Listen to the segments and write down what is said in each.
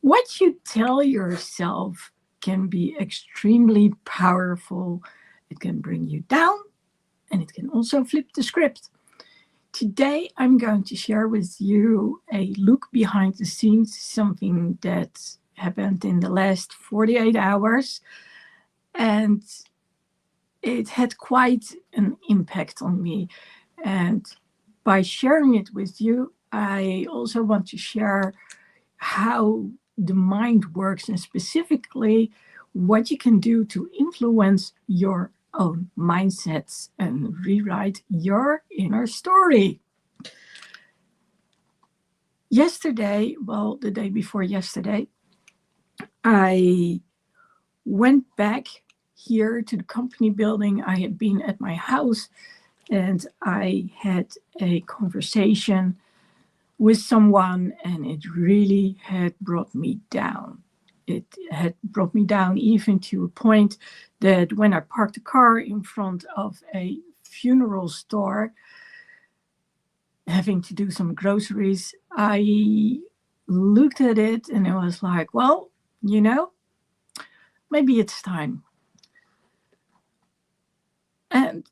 What you tell yourself can be extremely powerful. It can bring you down and it can also flip the script. Today, I'm going to share with you a look behind the scenes, something that happened in the last 48 hours, and it had quite an impact on me. And by sharing it with you, I also want to share how the mind works and specifically what you can do to influence your own mindsets and rewrite your inner story. Yesterday, well, the day before yesterday, I went back here to the company building. I had been at my house and I had a conversation with someone, and it really had brought me down. It had brought me down even to a point that when I parked the car in front of a funeral store, having to do some groceries, I looked at it and I was like, well, maybe it's time. And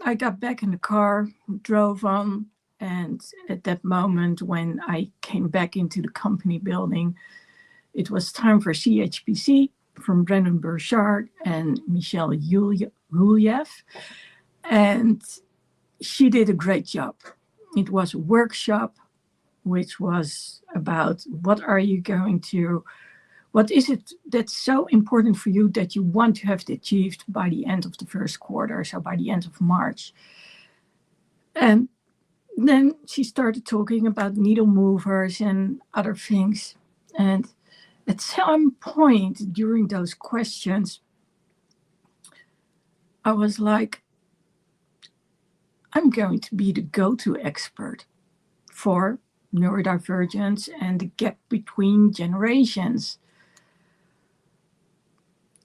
I got back in the car, drove on, and at that moment when I came back into the company building, it was time for CHPC from Brendan Burchard and Michelle Huliev. And she did a great job. It was a workshop which was about what is it that's so important for you that you want to have it achieved by the end of the first quarter, so by the end of March. And then she started talking about needle movers and other things. And at some point during those questions, I was like, I'm going to be the go-to expert for neurodivergence and the gap between generations.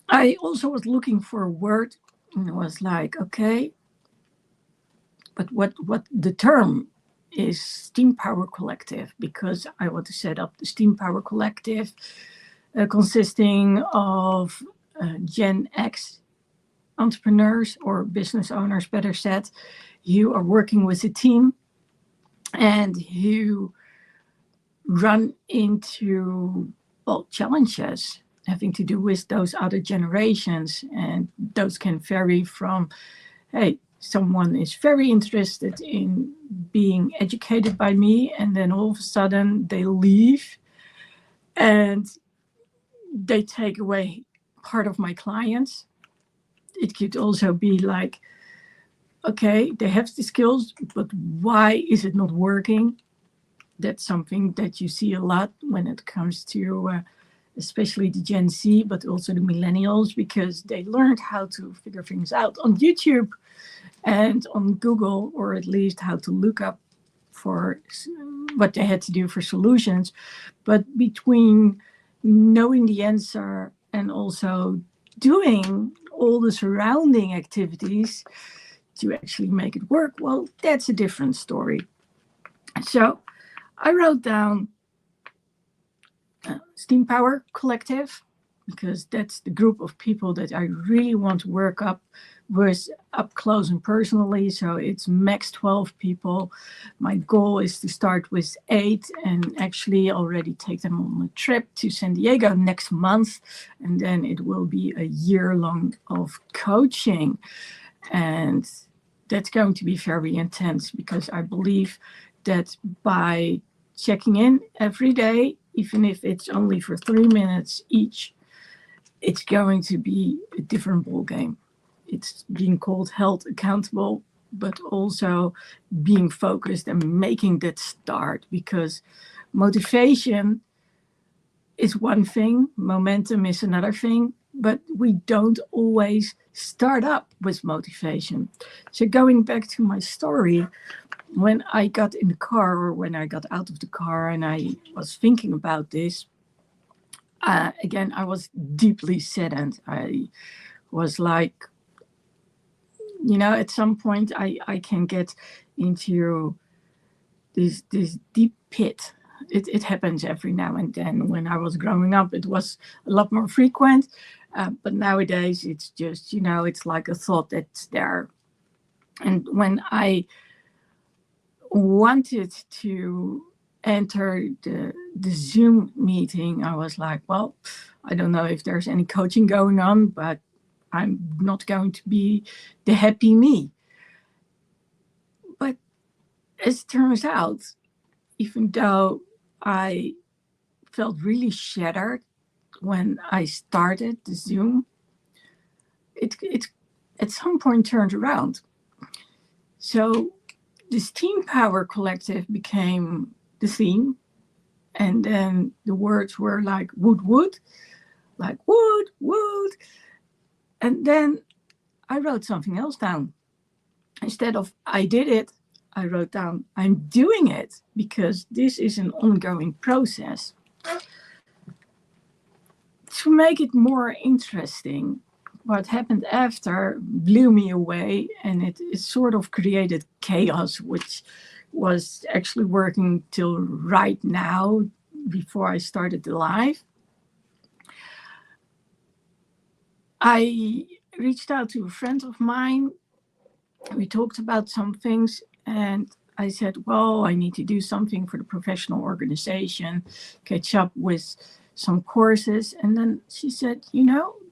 I also was looking for a word, and I was like, okay, but what the term is Steam Power Collective, because I want to set up the Steam Power Collective consisting of Gen X entrepreneurs or business owners, better said, who are working with a team and who run into challenges having to do with those other generations. And those can vary from, hey, someone is very interested in being educated by me, and then all of a sudden they leave and they take away part of my clients. It could also be like, okay, they have the skills, but why is it not working? That's something that you see a lot when it comes to especially the Gen Z, but also the millennials, because they learned how to figure things out on YouTube and on Google, or at least how to look up for what they had to do for solutions. But between knowing the answer and also doing all the surrounding activities to actually make it work, well, that's a different story. So I wrote down Steam Power Collective, because that's the group of people that I really want to work up with up close and personally. So it's max 12 people. My goal is to start with 8 and actually already take them on a trip to San Diego next month. And then it will be a year long of coaching. And that's going to be very intense, because I believe that by checking in every day, even if it's only for 3 minutes each, it's going to be a different ball game. It's being called held accountable, but also being focused and making that start, because motivation is one thing, momentum is another thing, but we don't always start up with motivation. So going back to my story, when I got in the car, or when I got out of the car and I was thinking about this, again, I was deeply saddened. I was like, at some point I can get into this deep pit it happens every now and then. When I was growing up, it was a lot more frequent. But nowadays, it's just, it's like a thought that's there. And when I wanted to enter the Zoom meeting, I was like, well, I don't know if there's any coaching going on, but I'm not going to be the happy me. But as it turns out, even though I felt really shattered when I started the Zoom, it at some point turned around. So this Team Power Collective became the theme. And then the words were like wood, wood, like wood, wood. And then I wrote something else down. Instead of I did it, I wrote down I'm doing it, because this is an ongoing process. To make it more interesting, what happened after blew me away, and it sort of created chaos, which was actually working till right now before I started the live. I reached out to a friend of mine. We talked about some things, and I said, well, I need to do something for the professional organization, catch up with some courses. And then she said,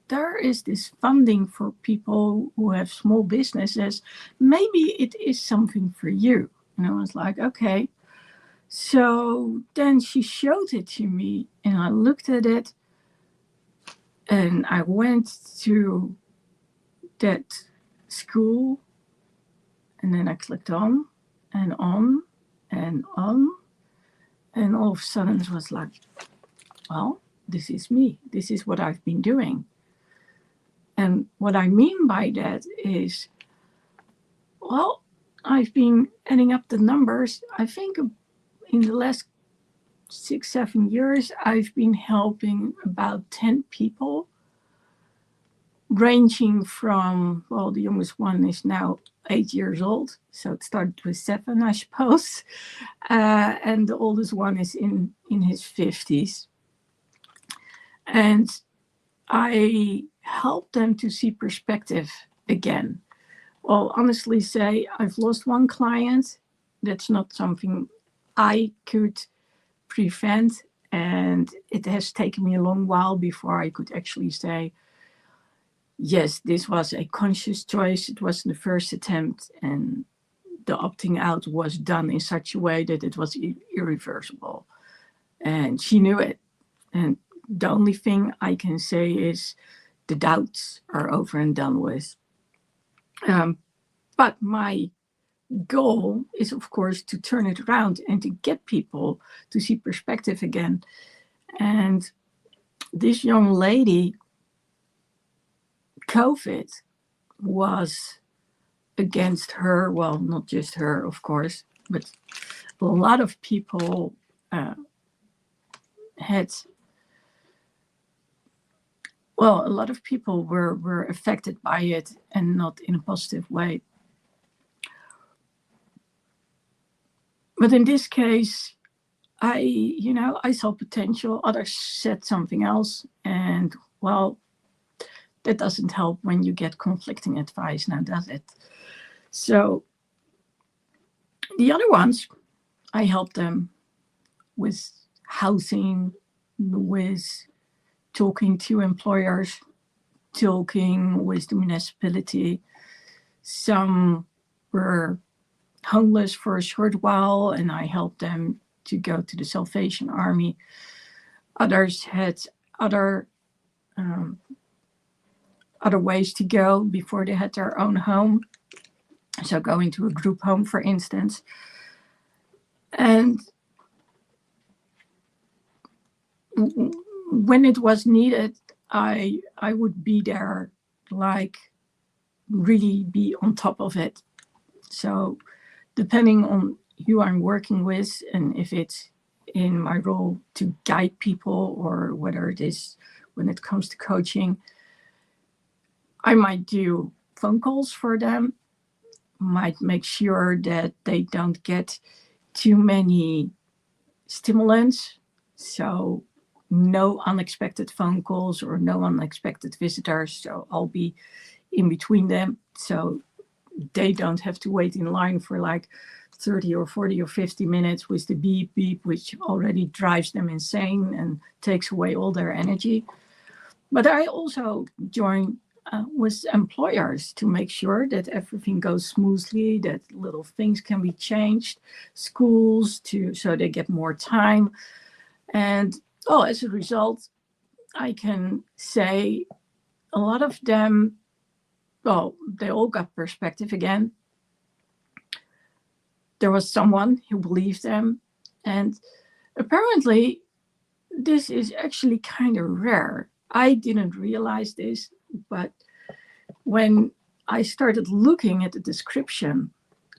there is this funding for people who have small businesses. Maybe it is something for you. And I was like, okay. So then she showed it to me, and I looked at it, and I went to that school, and then I clicked on and on and on. And all of a sudden it was like, well, this is me. This is what I've been doing. And what I mean by that is, well, I've been adding up the numbers. I think in the last 6-7 years, I've been helping about 10 people, ranging from, well, the youngest one is now 8 years old. So it started with 7, I suppose. And the oldest one is in his 50s. And I help them to see perspective again. Well, honestly say, I've lost one client. That's not something I could prevent. And it has taken me a long while before I could actually say, yes, this was a conscious choice. It was the first attempt, and the opting out was done in such a way that it was irreversible. And she knew it. And the only thing I can say is the doubts are over and done with. But my goal is, of course, to turn it around and to get people to see perspective again. And this young lady, COVID was against her. Well, not just her, of course, but a lot of people a lot of people were affected by it, and not in a positive way. But in this case, I saw potential. Others said something else, and well, that doesn't help when you get conflicting advice, now does it? So the other ones, I helped them with housing, with talking to employers, talking with the municipality. Some were homeless for a short while, and I helped them to go to the Salvation Army. Others had other ways to go before they had their own home. So going to a group home, for instance. And when it was needed, I would be there, like really be on top of it. So depending on who I'm working with, and if it's in my role to guide people, or whether it is when it comes to coaching, I might do phone calls for them, might make sure that they don't get too many stimulants. So no unexpected phone calls or no unexpected visitors. So I'll be in between them. So they don't have to wait in line for like 30 or 40 or 50 minutes with the beep beep, which already drives them insane and takes away all their energy. But I also join with employers to make sure that everything goes smoothly, that little things can be changed, schools to so they get more time. And as a result, I can say a lot of them, they all got perspective again. There was someone who believed them. And apparently, this is actually kind of rare. I didn't realize this, but when I started looking at the description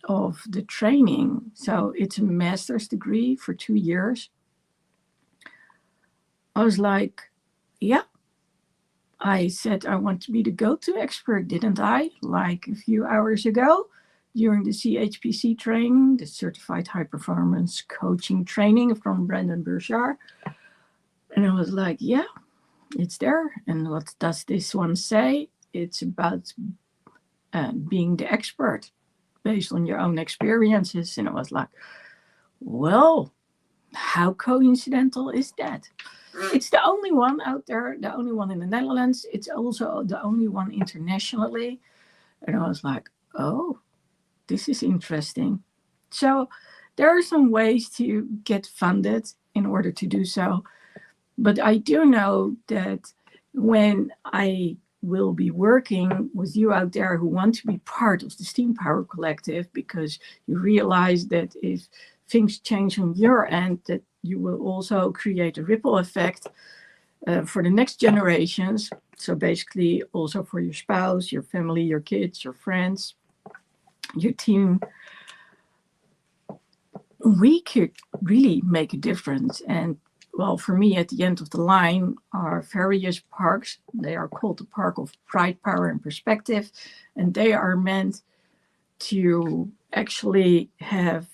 of the training, so it's a master's degree for 2 years, I was like, yeah, I said I want to be the go-to expert, didn't I? Like a few hours ago during the CHPC training, the Certified High Performance Coaching Training from Brendon Burchard. And I was like, yeah, it's there. And what does this one say? It's about being the expert based on your own experiences. And I was like, well, how coincidental is that? It's the only one out there, the only one in the Netherlands. It's also the only one internationally. And I was like, oh, this is interesting. So there are some ways to get funded in order to do so. But I do know that when I will be working with you out there who want to be part of the Steam Power Collective, because you realize that if things change on your end, that you will also create a ripple effect for the next generations. So basically also for your spouse, your family, your kids, your friends, your team. We could really make a difference. And well, for me, at the end of the line are various parks. They are called the Park of Pride, Power, and Perspective. And they are meant to actually have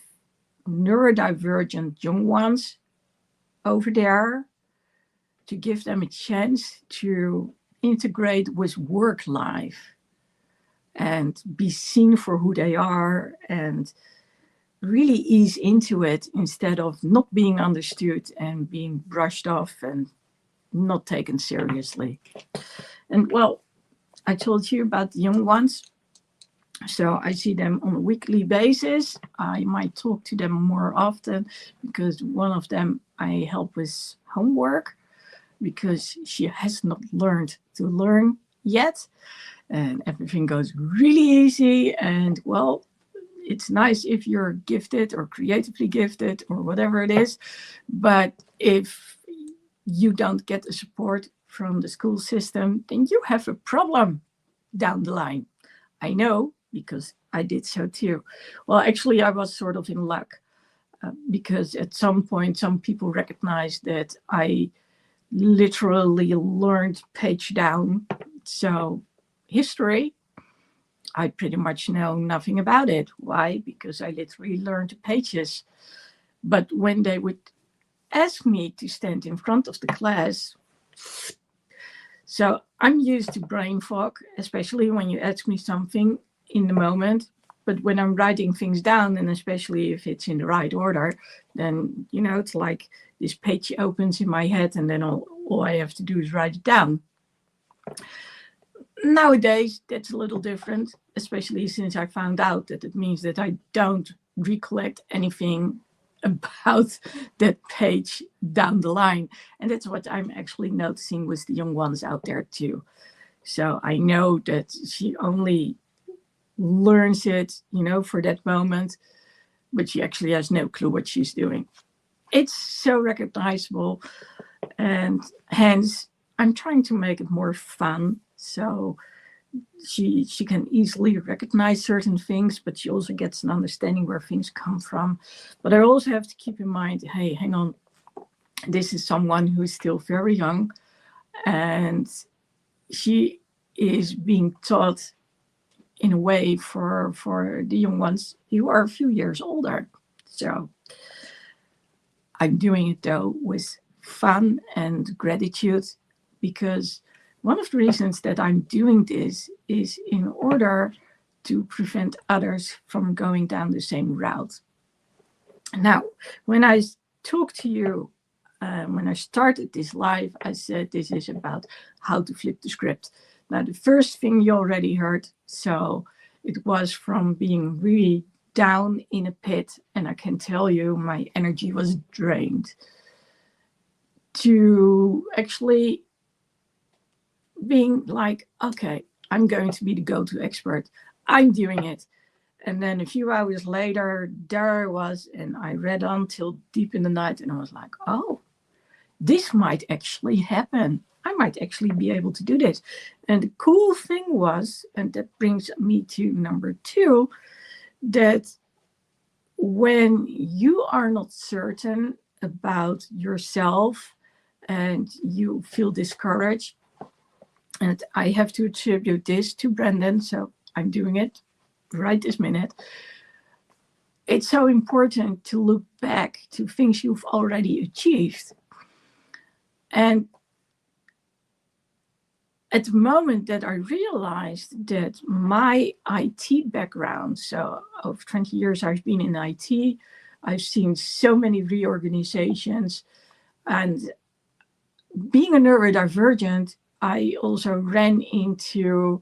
neurodivergent young ones over there to give them a chance to integrate with work life and be seen for who they are and really ease into it instead of not being understood and being brushed off and not taken seriously. And well, I told you about the young ones. So I see them on a weekly basis. I might talk to them more often because one of them I help with homework because she has not learned to learn yet. And everything goes really easy. And well, it's nice if you're gifted or creatively gifted or whatever it is. But if you don't get the support from the school system, then you have a problem down the line. I know because I did so too. Well, actually, I was sort of in luck because at some point, some people recognized that I literally learned page down. So history, I pretty much know nothing about it. Why? Because I literally learned the pages. But when they would ask me to stand in front of the class, so I'm used to brain fog, especially when you ask me something in the moment. But when I'm writing things down, and especially if it's in the right order, then, it's like this page opens in my head and then all I have to do is write it down. Nowadays, that's a little different, especially since I found out that it means that I don't recollect anything about that page down the line. And that's what I'm actually noticing with the young ones out there too. So I know that she only learns it, for that moment, but she actually has no clue what she's doing. It's so recognizable. And hence, I'm trying to make it more fun. So she can easily recognize certain things, but she also gets an understanding where things come from. But I also have to keep in mind, hey, hang on, this is someone who is still very young, and she is being taught in a way for the young ones who are a few years older. So I'm doing it though with fun and gratitude, because one of the reasons that I'm doing this is in order to prevent others from going down the same route. Now, when I talked to you, when I started this live, I said this is about how to flip the script. Now, the first thing you already heard, so it was from being really down in a pit, and I can tell you my energy was drained, to actually being like, okay, I'm going to be the go-to expert. I'm doing it. And then a few hours later, there I was, and I read on till deep in the night, and I was like, oh, this might actually happen. I might actually be able to do this. And the cool thing was, and that brings me to number 2, that when you are not certain about yourself and you feel discouraged, and I have to attribute this to Brendan, so I'm doing it right this minute. It's so important to look back to things you've already achieved. And at the moment that I realized that my IT background, so over 20 years I've been in IT, I've seen so many reorganizations, and being a neurodivergent, I also ran into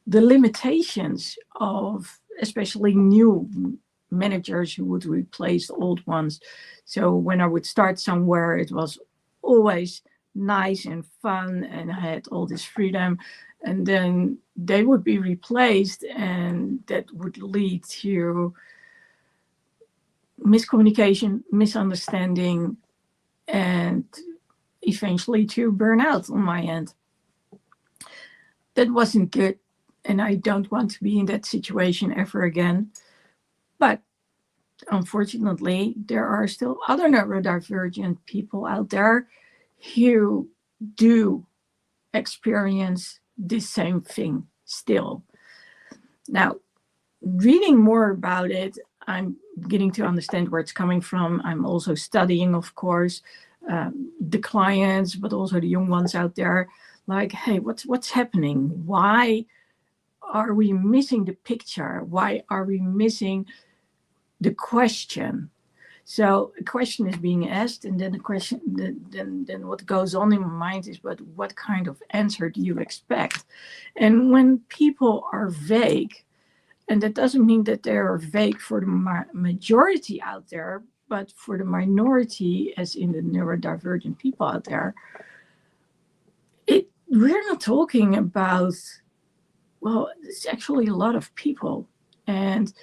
the limitations of especially new managers who would replace the old ones. So when I would start somewhere, it was always nice and fun, and I had all this freedom. And then they would be replaced, and that would lead to miscommunication, misunderstanding, and eventually to burnout on my end. That wasn't good, and I don't want to be in that situation ever again. But unfortunately, there are still other neurodivergent people out there who do experience the same thing still. Now, reading more about it, I'm getting to understand where it's coming from. I'm also studying, of course, the clients, but also the young ones out there. Like, hey, what's happening? Why are we missing the picture? Why are we missing the question? So a question is being asked, and then the question, then what goes on in my mind is, but what kind of answer do you expect? And when people are vague, and that doesn't mean that they are vague for the majority out there, but for the minority, as in the neurodivergent people out there, we're not talking about, well, it's actually a lot of people, and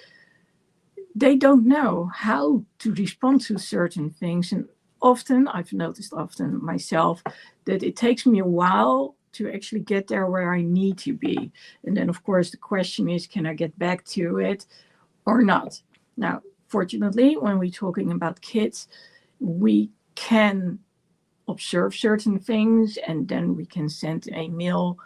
they don't know how to respond to certain things. And often, I've noticed myself, that it takes me a while to actually get there where I need to be. And then, of course, the question is, can I get back to it or not? Now, fortunately, when we're talking about kids, we can observe certain things, and then we can send a mail,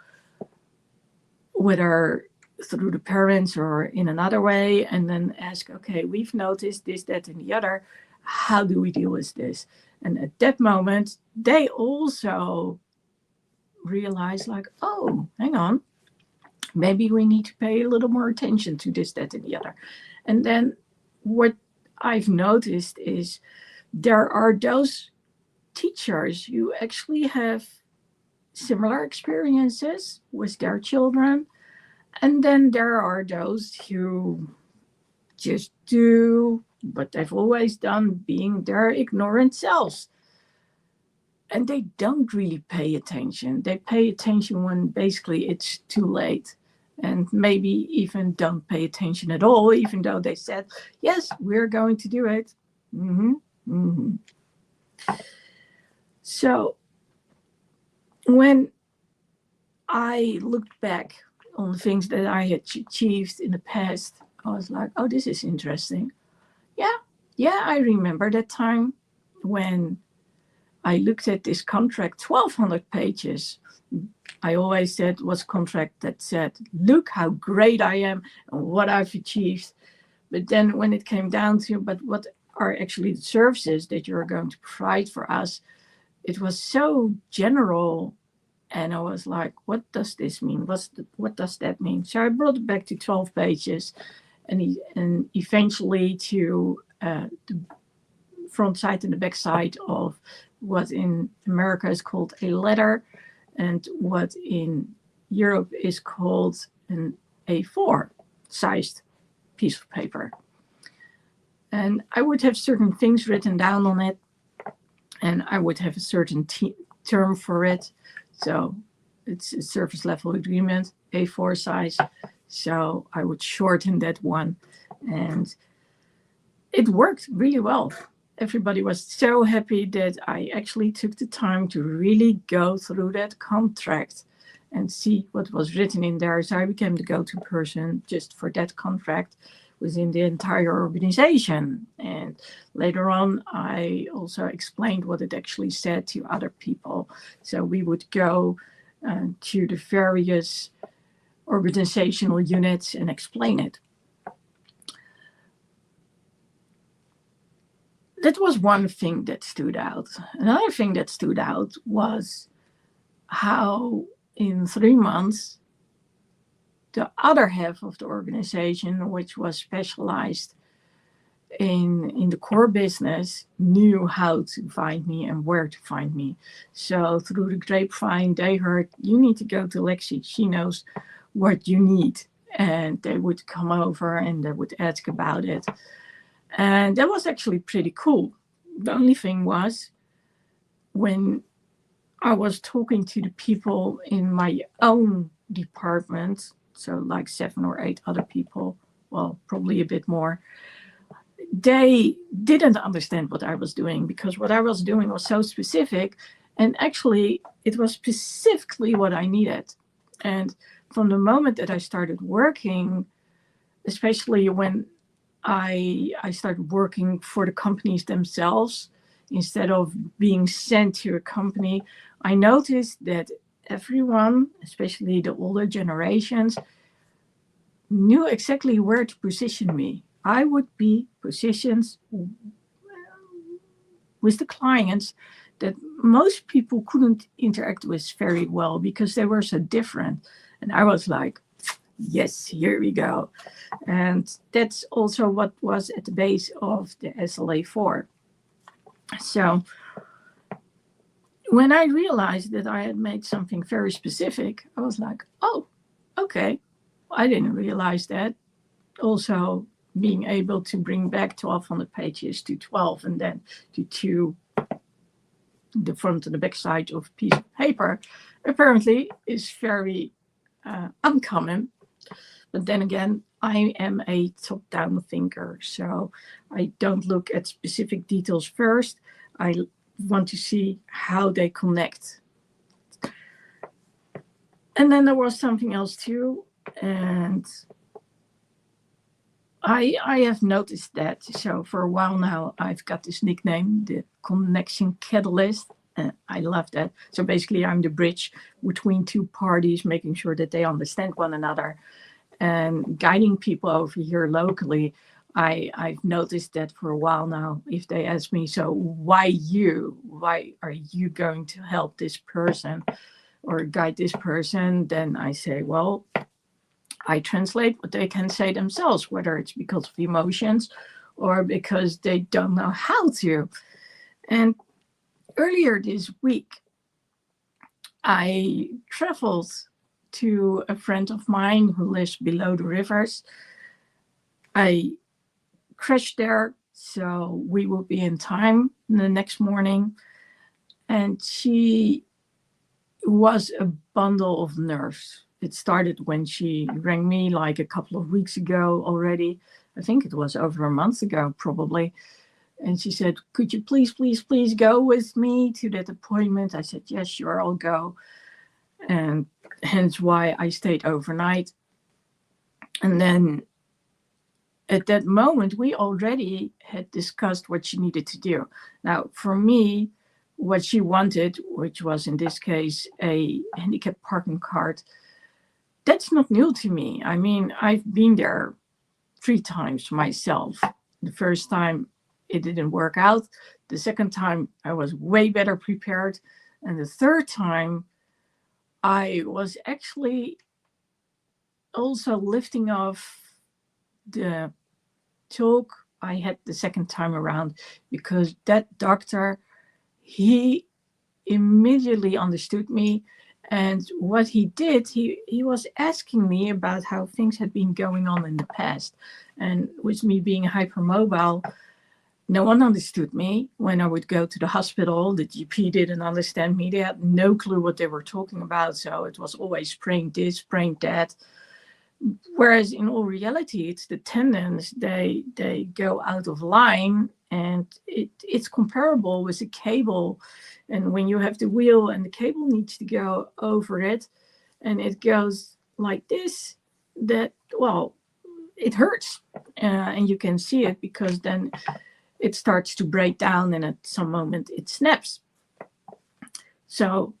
whether through the parents or in another way, and then ask, okay, we've noticed this, that, and the other. How do we deal with this? And at that moment, they also realize, like, oh, hang on, maybe we need to pay a little more attention to this, that, and the other. And then what I've noticed is there are those teachers who actually have similar experiences with their children. And then there are those who just do what they've always done, being their ignorant selves. And they don't really pay attention. They pay attention when basically it's too late. And maybe even don't pay attention at all, even though they said, yes, we're going to do it. So when I looked back on the things that I had achieved in the past, I was like, oh, this is interesting. Yeah, I remember that time when I looked at this contract, 1,200 pages. I always said it was a contract that said, look how great I am and what I've achieved. But then when it came down to, but what are actually the services that you're going to provide for us? It was so general. And I was like, what does this mean? What does that mean? So I brought it back to 12 pages and eventually to the front side and the back side of what in America is called a letter and what in Europe is called an A4 sized piece of paper. And I would have certain things written down on it, and I would have a certain term for it. So it's a surface level agreement, A4 size. So I would shorten that one, and it worked really well. Everybody was so happy that I actually took the time to really go through that contract and see what was written in there. So I became the go-to person just for that contract within the entire organization. And later on, I also explained what it actually said to other people. So we would go to the various organizational units and explain it. That was one thing that stood out. Another thing that stood out was how in 3 months, the other half of the organization, which was specialized in the core business, knew how to find me and where to find me. So through the grapevine, they heard, you need to go to Lexi. She knows what you need. And they would come over and they would ask about it. And that was actually pretty cool. The only thing was, when I was talking to the people in my own department, so like 7 or 8 other people, well, probably a bit more, they didn't understand what I was doing, because what I was doing was so specific, and actually it was specifically what I needed. And from the moment that I started working, especially when I started working for the companies themselves instead of being sent to a company, I noticed that everyone, especially the older generations, knew exactly where to position me. I would be positioned with the clients that most people couldn't interact with very well because they were so different. And I was like, yes, here we go. And that's also what was at the base of the SLA4. So when I realized that I had made something very specific, I was like, oh, okay, I didn't realize that. Also, being able to bring back 1,200 pages to 12 and then to 2, the front and the back side of a piece of paper, apparently is very uncommon. But then again, I am a top-down thinker, so I don't look at specific details first. I want to see how they connect. And then there was something else too, and I have noticed that. So for a while now, I've got this nickname, the Connection Catalyst. I love that. So basically, I'm the bridge between 2 parties, making sure that they understand one another and guiding people over here locally. I've noticed that for a while now. If they ask me, so why you? Why are you going to help this person or guide this person? Then I say, well, I translate what they can say themselves, whether it's because of emotions or because they don't know how to. And earlier this week, I traveled to a friend of mine who lives below the rivers. I crashed there, so we will be in time the next morning. And she was a bundle of nerves. It started when she rang me like a couple of weeks ago already. I think it was over a month ago, probably. And she said, could you please go with me to that appointment? I said, yes, sure, I'll go. And hence why I stayed overnight. And then at that moment, we already had discussed what she needed to do. Now, for me, what she wanted, which was in this case a handicapped parking cart, that's not new to me. I mean, I've been there 3 times myself. The first time it didn't work out. The second time, I was way better prepared. And the third time, I was actually also lifting off the talk I had the second time around, because that doctor, he immediately understood me. And what he did, he was asking me about how things had been going on in the past. And with me being hypermobile, no one understood me. When I would go to the hospital, the GP didn't understand me. They had no clue what they were talking about. So it was always sprained this, sprained that. Whereas in all reality, it's the tendons, they go out of line, and it's comparable with a cable. And when you have the wheel and the cable needs to go over it, and it goes like this, that, well, it hurts. And you can see it, because then it starts to break down, and at some moment it snaps. So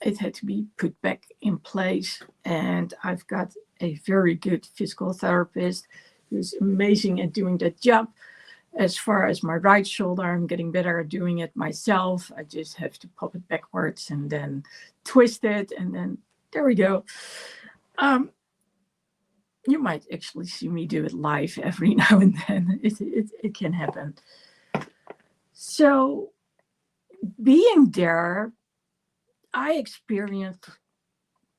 it had to be put back in place. And I've got a very good physical therapist who's amazing at doing that job. As far as my right shoulder, I'm getting better at doing it myself. I just have to pop it backwards and then twist it, and then there we go. You might actually see me do it live every now and then. It can happen. So being there, I experienced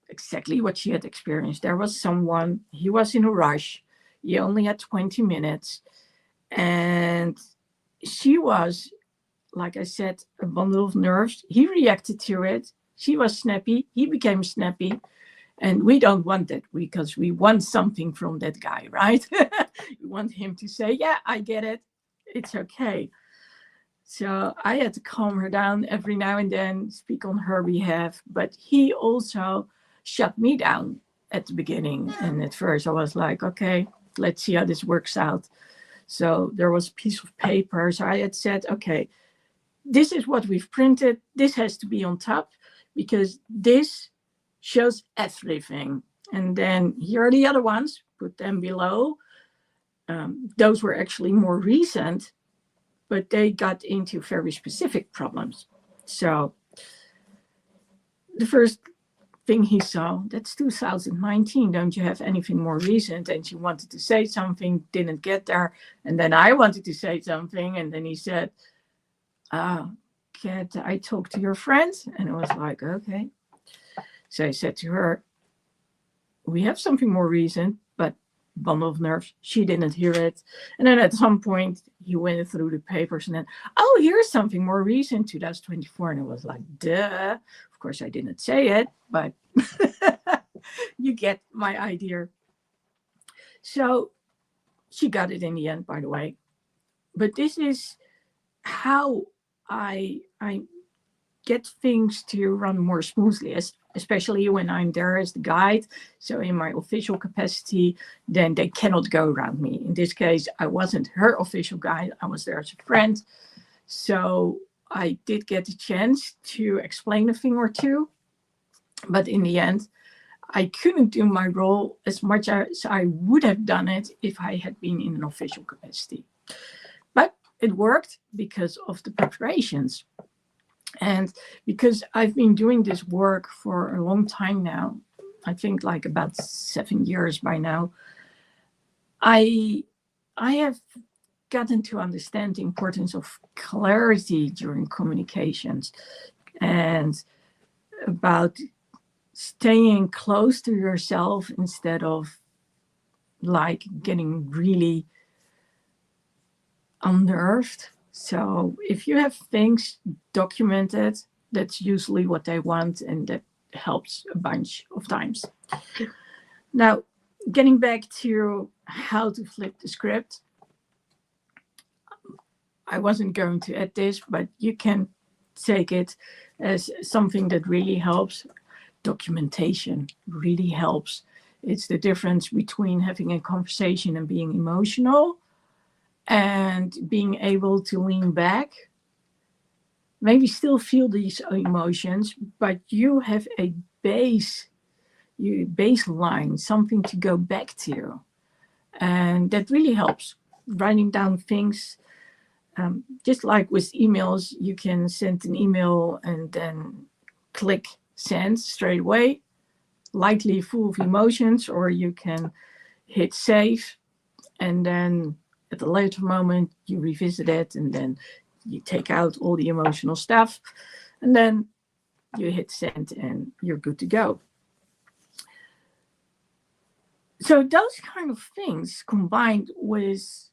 exactly what she had experienced. There was someone, he was in a rush. He only had 20 minutes. And she was, like I said, a bundle of nerves. He reacted to it. She was snappy. He became snappy. And we don't want that, because we want something from that guy, right? We want him to say, yeah, I get it. It's okay. So I had to calm her down every now and then, speak on her behalf. But he also shut me down at the beginning. And at first I was like, okay, let's see how this works out. So there was a piece of paper. So I had said, okay, this is what we've printed. This has to be on top, because this shows everything. And then here are the other ones, put them below. Those were actually more recent, but they got into very specific problems. So the first thing he saw, that's 2019. Don't you have anything more recent? And she wanted to say something, didn't get there. And then I wanted to say something. And then he said, can't I talk to your friends? And it was like, okay. So I said to her, we have something more recent, but bundle of nerves. She didn't hear it. And then at some point he went through the papers and then, oh, here's something more recent, 2024. And it was like, duh. Of course I didn't say it, but you get my idea. So she got it in the end, by the way. But this is how I get things to run more smoothly, especially when I'm there as the guide. So in my official capacity, then they cannot go around me. In this case, I wasn't her official guide. I was there as a friend. So I did get a chance to explain a thing or two. But in the end, I couldn't do my role as much as I would have done it if I had been in an official capacity. But it worked because of the preparations. And because I've been doing this work for a long time now, I think like about 7 years by now, I have gotten to understand the importance of clarity during communications, and about staying close to yourself instead of like getting really unnerved. So if you have things documented, that's usually what they want, and that helps a bunch of times. Now, getting back to how to flip the script, I wasn't going to add this, but you can take it as something that really helps. Documentation really helps. It's the difference between having a conversation and being emotional, and being able to lean back, maybe still feel these emotions, but you have a baseline, something to go back to. And that really helps. Writing down things, Just like with emails, you can send an email and then click send straight away, lightly full of emotions, or you can hit save and then at a later moment you revisit it and then you take out all the emotional stuff and then you hit send and you're good to go. So those kind of things combined with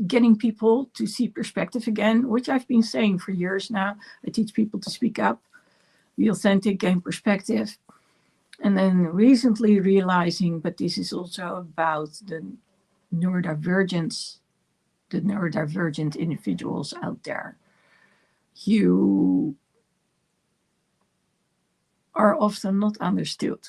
getting people to see perspective again, which I've been saying for years now. I teach people to speak up, be authentic, gain perspective. And then recently realizing, but this is also about the neurodivergent individuals out there. You are often not understood.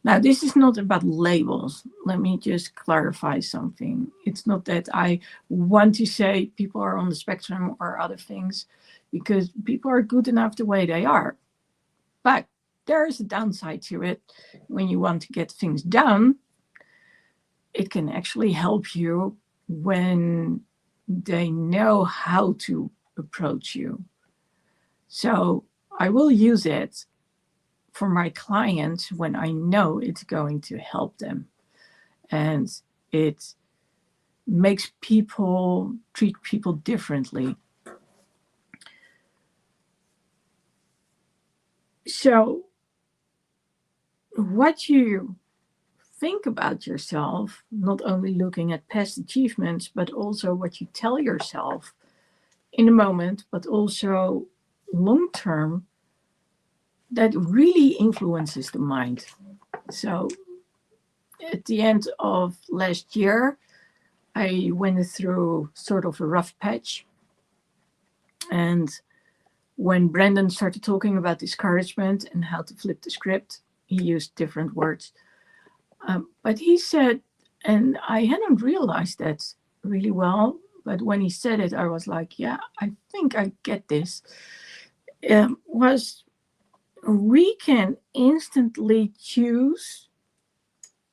Now, this is not about labels. Let me just clarify something. It's not that I want to say people are on the spectrum or other things, because people are good enough the way they are. But there is a downside to it. When you want to get things done, it can actually help you when they know how to approach you. So I will use it for my clients when I know it's going to help them. And it makes people treat people differently. So what you think about yourself, not only looking at past achievements, but also what you tell yourself in the moment, but also long term, that really influences the mind. So at the end of last year, I went through sort of a rough patch. And when Brandon started talking about discouragement and how to flip the script, he used different words. But he said, and I hadn't realized that really well, but when he said it, I was like, yeah, I think I get this. Was we can instantly choose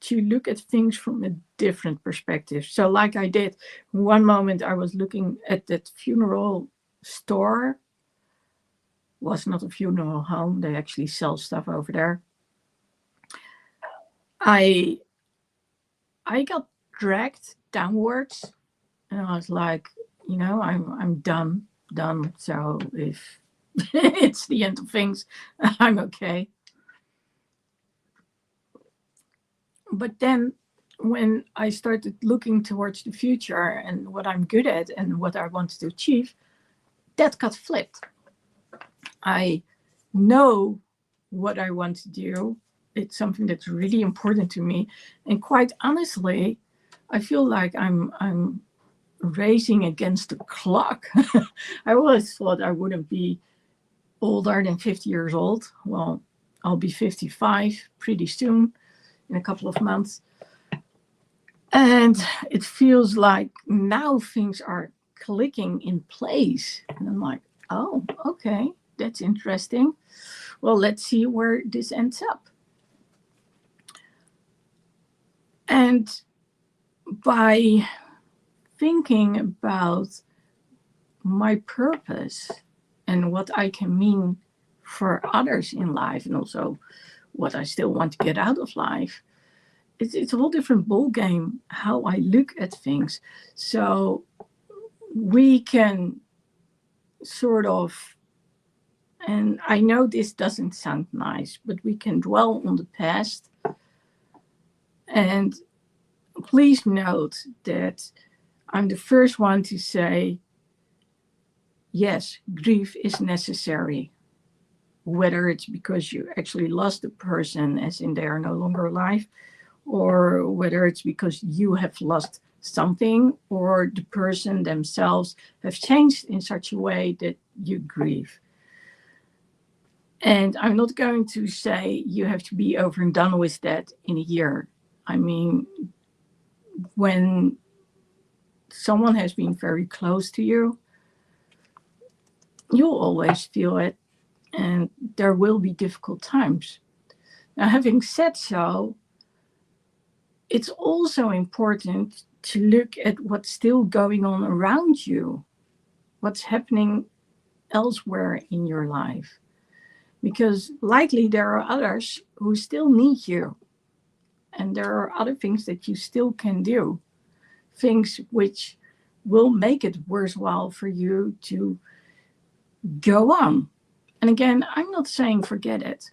to look at things from a different perspective. So like I did, one moment I was looking at that funeral store. Was not a funeral home. They actually sell stuff over there. I got dragged downwards and I was like, I'm done. So if it's the end of things, I'm okay. But then when I started looking towards the future and what I'm good at and what I wanted to achieve, that got flipped. I know what I want to do. It's something that's really important to me. And quite honestly, I feel like I'm racing against the clock. I always thought I wouldn't be older than 50 years old. Well, I'll be 55 pretty soon, in a couple of months. And it feels like now things are clicking in place. And I'm like, oh, okay, that's interesting. Well, let's see where this ends up. And by thinking about my purpose and what I can mean for others in life, and also what I still want to get out of life, it's a whole different ball game how I look at things. So we can sort of, and I know this doesn't sound nice, but we can dwell on the past. And please note that I'm the first one to say, yes, grief is necessary. Whether it's because you actually lost a person, as in they are no longer alive, or whether it's because you have lost something, or the person themselves have changed in such a way that you grieve. And I'm not going to say you have to be over and done with that in a year. I mean, when someone has been very close to you, you'll always feel it, and there will be difficult times. Now, having said so, it's also important to look at what's still going on around you, what's happening elsewhere in your life. Because likely there are others who still need you, and there are other things that you still can do, things which will make it worthwhile for you to go on. And again, I'm not saying forget it.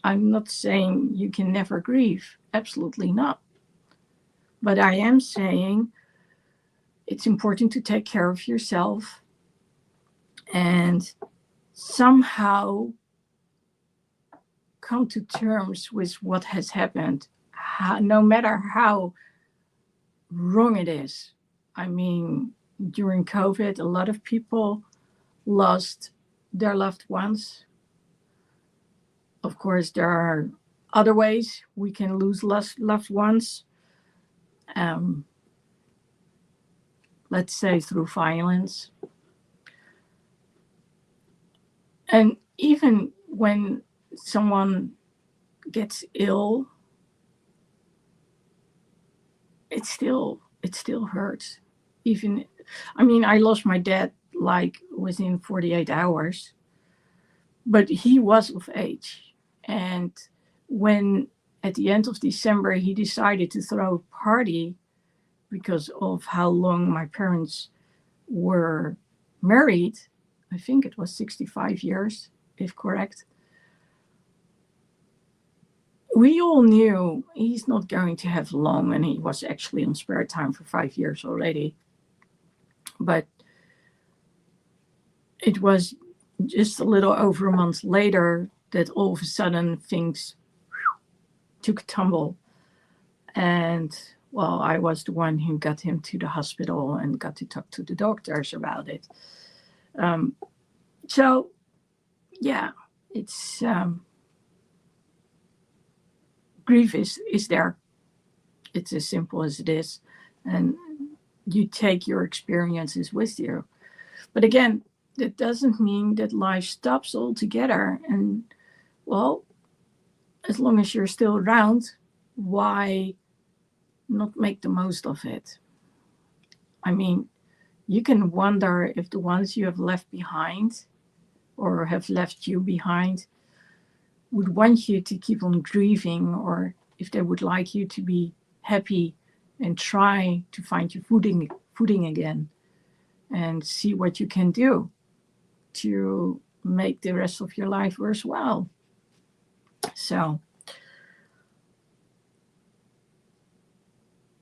I'm not saying you can never grieve. Absolutely not. But I am saying it's important to take care of yourself and somehow come to terms with what has happened, no matter how wrong it is. I mean, during COVID, a lot of people lost their loved ones. Of course, there are other ways we can lose loved ones. Um, let's say through violence. And even when someone gets ill, it still hurts. Even, I mean, I lost my dad like within 48 hours, but he was of age. And when at the end of December he decided to throw a party because of how long my parents were married, I think it was 65 years, if correct. We all knew he's not going to have long, and he was actually on spare time for 5 years already. But it was just a little over a month later that all of a sudden things took a tumble. And well, I was the one who got him to the hospital and got to talk to the doctors about it. So, yeah, it's grief is there. It's as simple as it is. And you take your experiences with you. But again, that doesn't mean that life stops altogether. And well, as long as you're still around, why not make the most of it? I mean, you can wonder if the ones you have left behind or have left you behind would want you to keep on grieving, or if they would like you to be happy and try to find your footing again and see what you can do to make the rest of your life worthwhile. So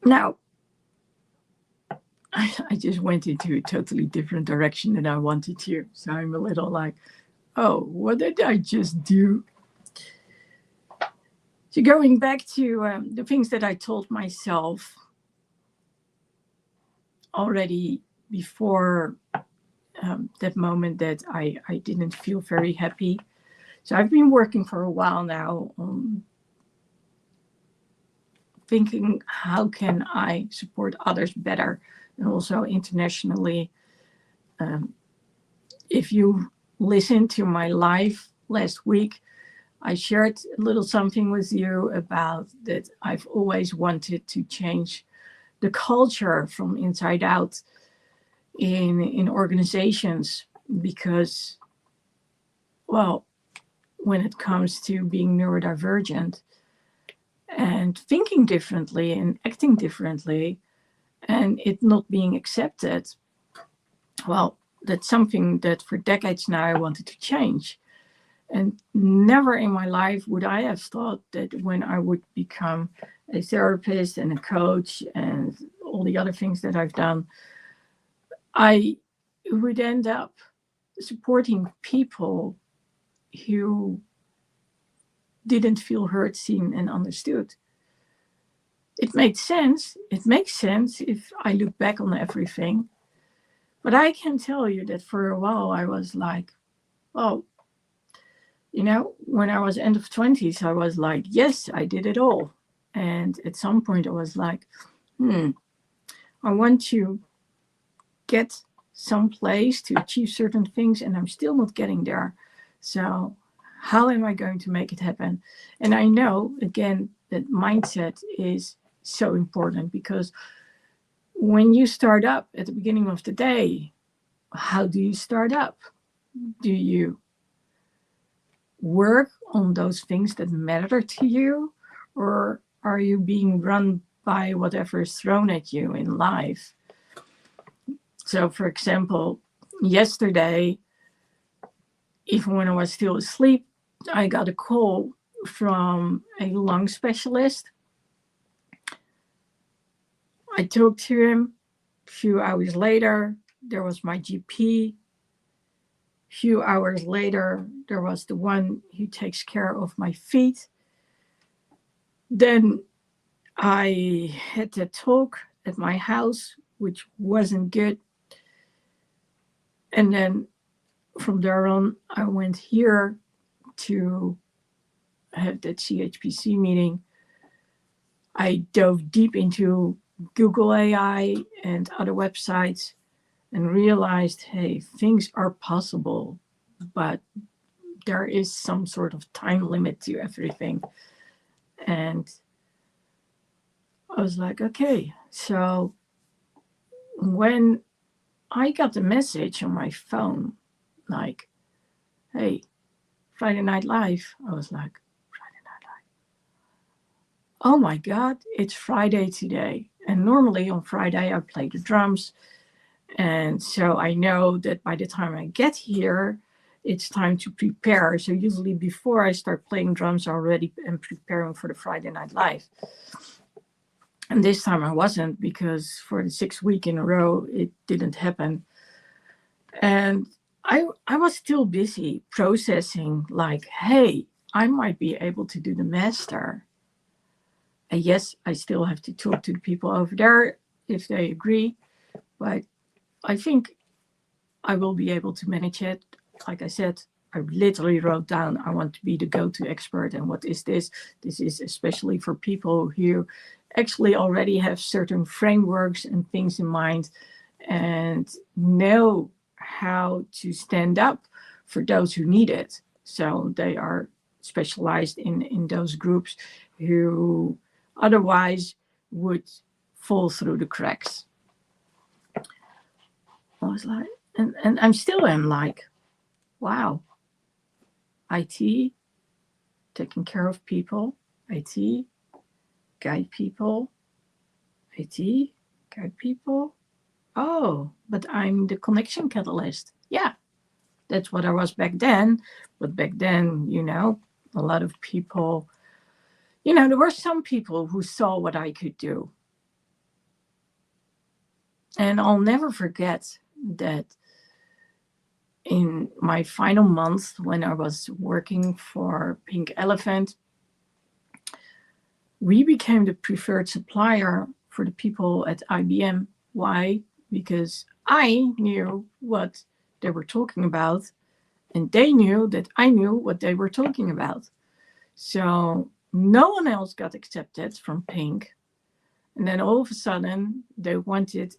now I just went into a totally different direction than I wanted to. So I'm a little like, oh, what did I just do? So going back to the things that I told myself already before that moment that I didn't feel very happy. So I've been working for a while now on thinking how can I support others better, and also internationally. If you listened to my live last week, I shared a little something with you about that I've always wanted to change the culture from inside out in organizations, because, well, when it comes to being neurodivergent and thinking differently and acting differently and it not being accepted, well, that's something that for decades now I wanted to change. And never in my life would I have thought that when I would become a therapist and a coach and all the other things that I've done, I would end up supporting people who didn't feel heard, seen, and understood. It made sense. It makes sense if I look back on everything. But I can tell you that for a while I was like, well, when I was end of 20s, I was like, yes, I did it all. And at some point I was like, I want to get someplace to achieve certain things and I'm still not getting there. So how am I going to make it happen? And I know, again, that mindset is so important, because when you start up at the beginning of the day, how do you start up? Do you work on those things that matter to you, or are you being run by whatever is thrown at you in life? So, for example, yesterday, even when I was still asleep, I got a call from a lung specialist. I talked to him. A few hours later, there was my GP. A few hours later, there was the one who takes care of my feet. Then I had a talk at my house, which wasn't good. And then from there on, I went here to have that CHPC meeting. I dove deep into Google AI and other websites and realized, hey, things are possible, but there is some sort of time limit to everything. And I was like, okay. So when I got the message on my phone, like, hey, Friday Night Live, I was like, Friday Night Live. Oh my God, it's Friday today. And normally on Friday, I play the drums. And so I know that by the time I get here, it's time to prepare. So usually before I start playing drums, I already am preparing for the Friday Night Live. And this time I wasn't, because for the 6th week in a row, it didn't happen. And I was still busy processing, like, hey, I might be able to do the master. And yes, I still have to talk to the people over there if they agree. But I think I will be able to manage it. Like I said, I literally wrote down, I want to be the go-to expert. And what is this? This is especially for people who actually already have certain frameworks and things in mind and know how to stand up for those who need it. So they are specialized in those groups who otherwise would fall through the cracks. I was like, and I'm still am like, wow, IT, taking care of people, IT, guide people, IT, guide people. Oh, but I'm the connection catalyst. Yeah, that's what I was back then. But back then, a lot of people, there were some people who saw what I could do. And I'll never forget that in my final month when I was working for Pink Elephant, we became the preferred supplier for the people at IBM. Why? Because I knew what they were talking about, and they knew that I knew what they were talking about. So no one else got accepted from Pink. And then all of a sudden, they wanted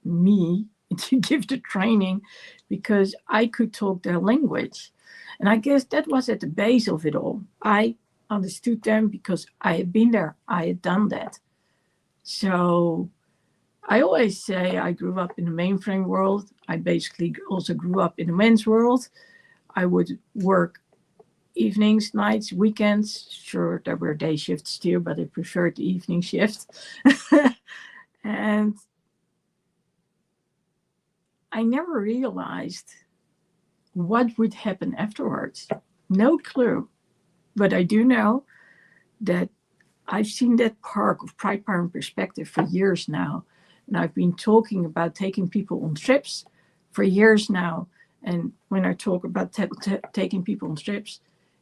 me, to give the training because I could talk their language. And I guess that was at the base of it all. I understood them because I had been there. I had done that. So I always say I grew up in the mainframe world. I basically also grew up in the men's world. I would work evenings, nights, weekends. Sure, there were day shifts too, but I preferred the evening shift. And I never realized what would happen afterwards. No clue. But I do know that I've seen that park of Pride, Power, and Perspective for years now. And I've been talking about taking people on trips for years now. And when I talk about taking people on trips,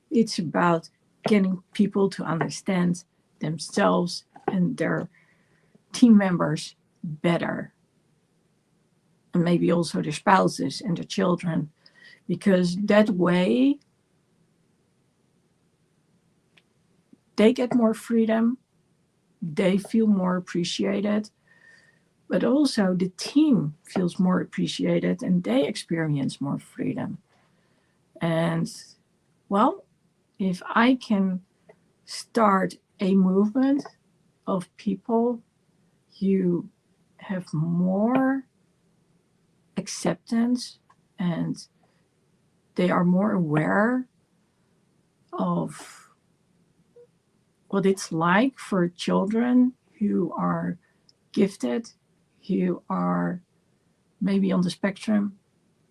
it's about getting people to understand themselves and their team members better. And maybe also their spouses and their children. Because that way, they get more freedom, they feel more appreciated, but also the team feels more appreciated and they experience more freedom. And, well, if I can start a movement of people, you have more acceptance, and they are more aware of what it's like for children who are gifted, who are maybe on the spectrum,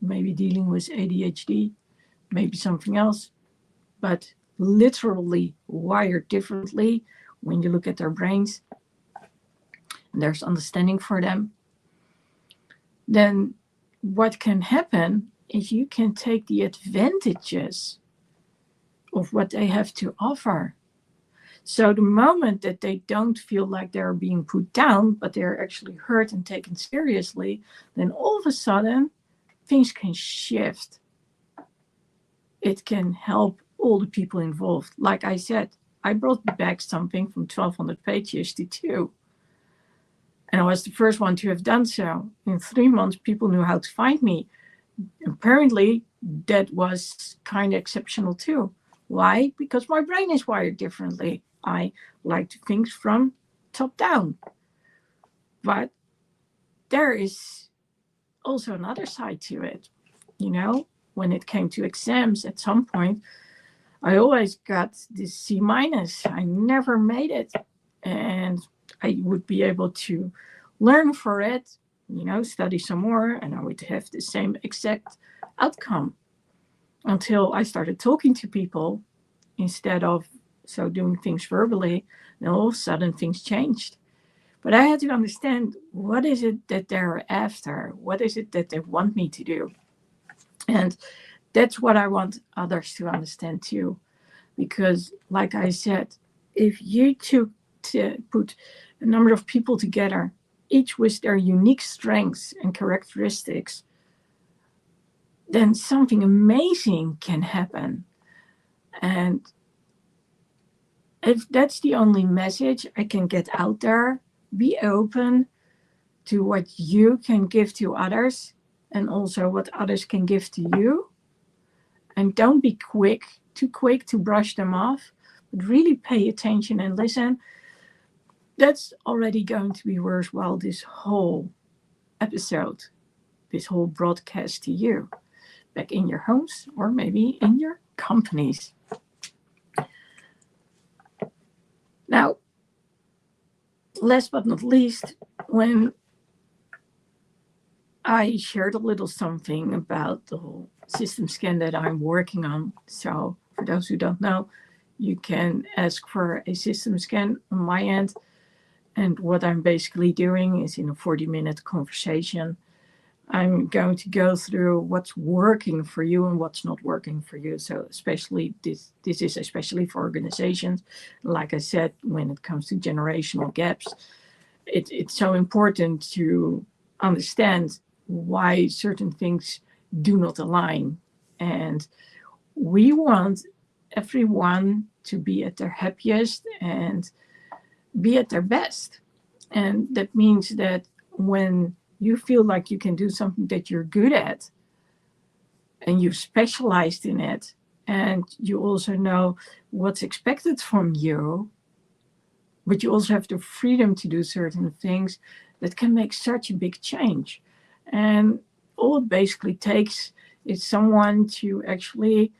maybe dealing with ADHD, maybe something else, but literally wired differently when you look at their brains, and there's understanding for them. Then what can happen is you can take the advantages of what they have to offer. So the moment that they don't feel like they're being put down, but they're actually heard and taken seriously, then all of a sudden things can shift. It can help all the people involved. Like I said, I brought back something from 1,200 pages to 2. And I was the first one to have done so. In 3 months, people knew how to find me. Apparently, that was kind of exceptional too. Why? Because my brain is wired differently. I like to think from top down. But there is also another side to it. You know, when it came to exams, at some point, I always got this C minus. I never made it. And I would be able to learn for it, study some more, and I would have the same exact outcome until I started talking to people instead of doing things verbally. And all of a sudden things changed. But I had to understand, what is it that they're after? What is it that they want me to do? And that's what I want others to understand too. Because like I said, if you put a number of people together, each with their unique strengths and characteristics, then something amazing can happen. And if that's the only message I can get out there, be open to what you can give to others and also what others can give to you. And don't be too quick to brush them off, but really pay attention and listen. That's already going to be worthwhile, this whole episode, this whole broadcast to you, back in your homes or maybe in your companies. Now, last but not least, when I shared a little something about the whole system scan that I'm working on. So for those who don't know, you can ask for a system scan on my end. And what I'm basically doing is, in a 40-minute conversation, I'm going to go through what's working for you and what's not working for you. So especially this is especially for organizations. Like I said, when it comes to generational gaps, it's so important to understand why certain things do not align. And we want everyone to be at their happiest and be at their best. And that means that when you feel like you can do something that you're good at and you've specialized in it, and you also know what's expected from you, but you also have the freedom to do certain things, that can make such a big change. And all it basically takes is someone to actually,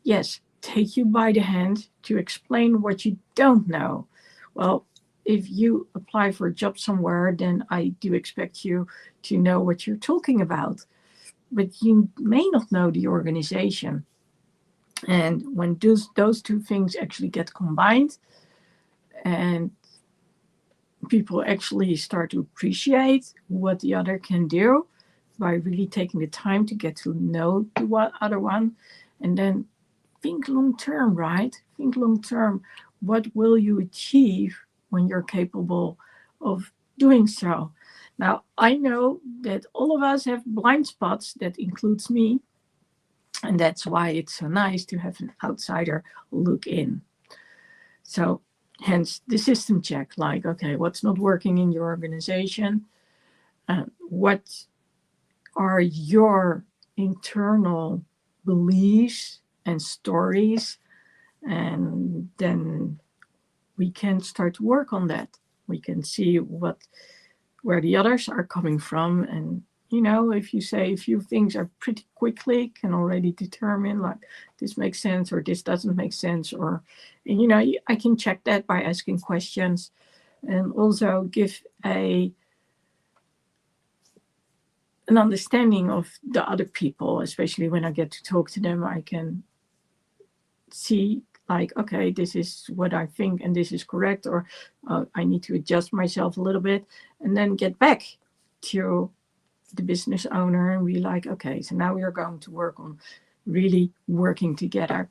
yes, take you by the hand to explain what you don't know. Well, if you apply for a job somewhere, then I do expect you to know what you're talking about. But you may not know the organization. And when those two things actually get combined, and people actually start to appreciate what the other can do by really taking the time to get to know the other one, and then think long term, right? Think long term. What will you achieve when you're capable of doing so? Now, I know that all of us have blind spots, that includes me, and that's why it's so nice to have an outsider look in. So, hence the system check, like, okay, what's not working in your organization? What are your internal beliefs and stories? And then we can start to work on that. We can see where the others are coming from. And, if you say a few things are pretty quickly, can already determine like this makes sense or this doesn't make sense. Or, I can check that by asking questions and also give an understanding of the other people, especially when I get to talk to them. I can see like, okay, this is what I think and this is correct, or I need to adjust myself a little bit, and then get back to the business owner and be like, okay, so now we are going to work on really working together.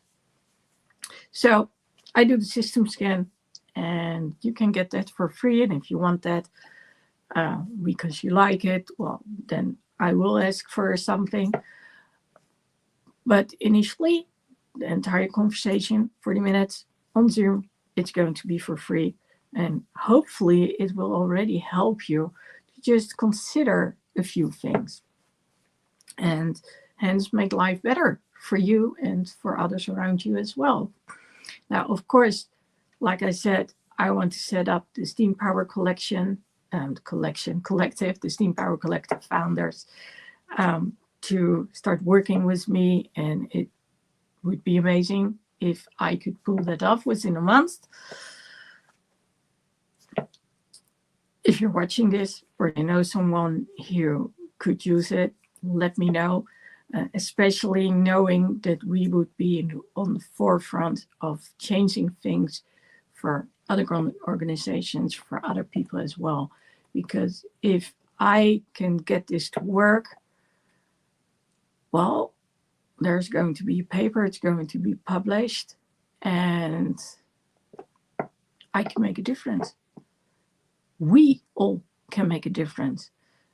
So I do the system scan, and you can get that for free. And if you want that because you like it, well, then I will ask for something. But initially, the entire conversation, 40 minutes on Zoom, it's going to be for free. And hopefully it will already help you to just consider a few things and hence make life better for you and for others around you as well. Now, of course, like I said, I want to set up the Steam Power Collective, the Steam Power Collective founders, to start working with me, and it would be amazing if I could pull that off within a month. If you're watching this or you know someone who could use it, let me know, especially knowing that we would be on the forefront of changing things for other organizations, for other people as well. Because if I can get this to work, well, there's going to be a paper, it's going to be published, and I can make a difference. We all can make a difference.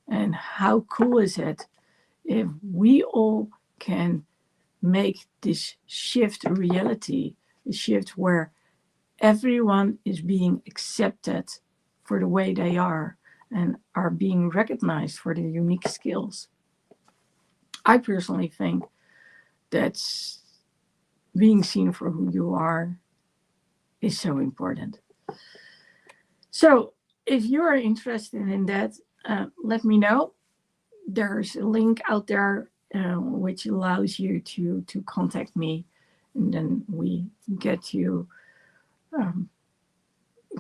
And how cool is it if we all can make this shift a reality, a shift where everyone is being accepted for the way they are and are being recognized for their unique skills. I personally think that's being seen for who you are is so important. So if you are interested in that, let me know. There's a link out there which allows you to contact me, and then we get to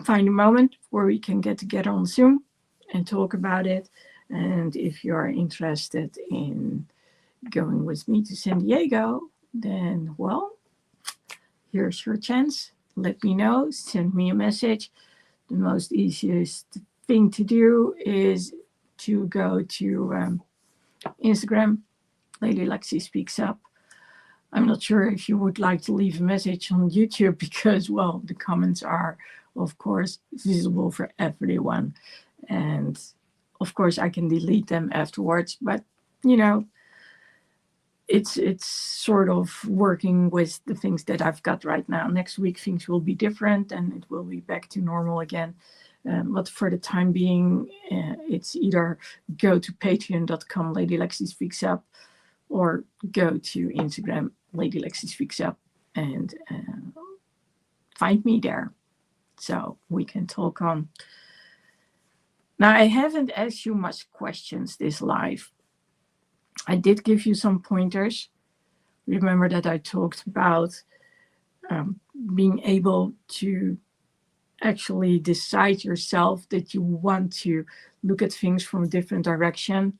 find a moment where we can get together on Zoom and talk about it. And if you are interested in going with me to San Diego, then, well, here's your chance. Let me know. Send me a message. The most easiest thing to do is to go to Instagram, Lady Lexi Speaks Up. I'm not sure if you would like to leave a message on YouTube because, well, the comments are, of course, visible for everyone. And, of course, I can delete them afterwards. But, it's sort of working with the things that I've got right now. Next week, things will be different and it will be back to normal again. But for the time being, it's either go to patreon.com, Lady Lexi Speaks Up, or go to Instagram, Lady Lexi Speaks Up, and find me there so we can talk on. Now, I haven't asked you much questions this live. I did give you some pointers. Remember that I talked about being able to actually decide yourself that you want to look at things from a different direction,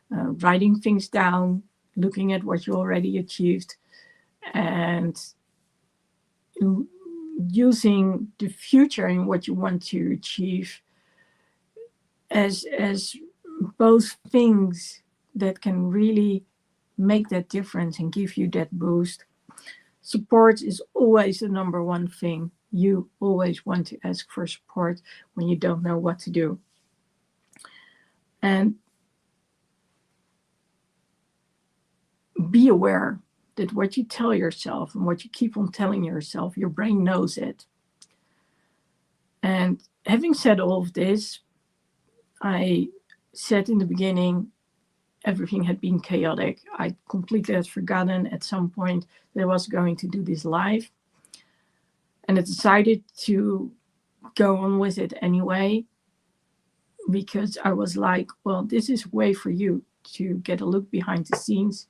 writing things down, looking at what you already achieved, and using the future and what you want to achieve as both things that can really make that difference and give you that boost. Support is always the number one thing. You always want to ask for support when you don't know what to do. And be aware that what you tell yourself and what you keep on telling yourself, your brain knows it. And having said all of this, I said in the beginning, everything had been chaotic. I completely had forgotten at some point that I was going to do this live. And I decided to go on with it anyway, because I was like, well, this is a way for you to get a look behind the scenes.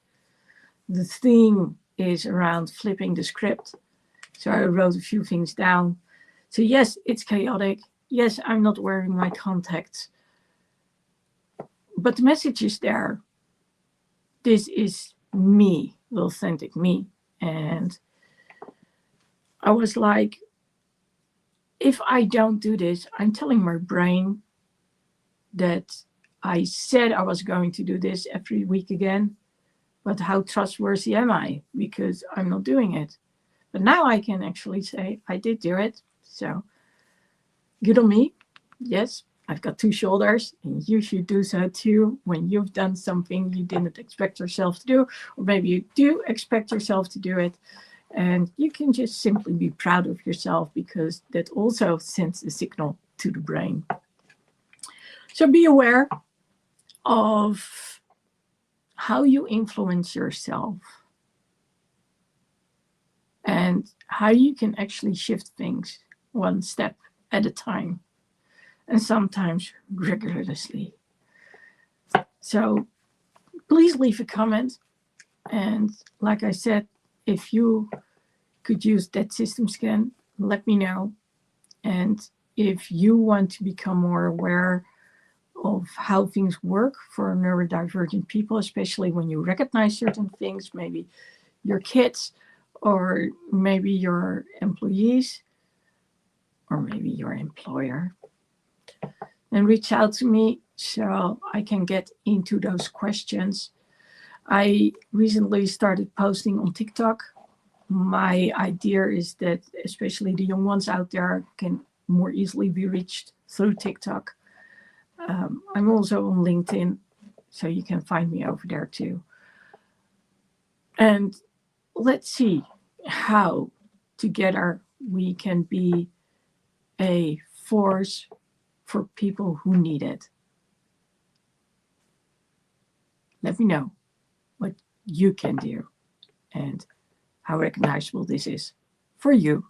The theme is around flipping the script. So I wrote a few things down. So yes, it's chaotic. Yes, I'm not wearing my contacts. But the message is there. This is me, the authentic me. And I was like, if I don't do this, I'm telling my brain that I said I was going to do this every week again. But how trustworthy am I? Because I'm not doing it. But now I can actually say I did do it. So good on me. Yes, I've got two shoulders, and you should do so too when you've done something you didn't expect yourself to do, or maybe you do expect yourself to do it. And you can just simply be proud of yourself, because that also sends a signal to the brain. So be aware of how you influence yourself and how you can actually shift things one step at a time, and sometimes rigorously. So please leave a comment. And like I said, if you could use that system scan, let me know. And if you want to become more aware of how things work for neurodivergent people, especially when you recognize certain things, maybe your kids, or maybe your employees, or maybe your employer, then reach out to me so I can get into those questions. I recently started posting on TikTok. My idea is that especially the young ones out there can more easily be reached through TikTok. I'm also on LinkedIn, so you can find me over there too. And let's see how together we can be a force for people who need it. Let me know what you can do and how recognizable this is for you.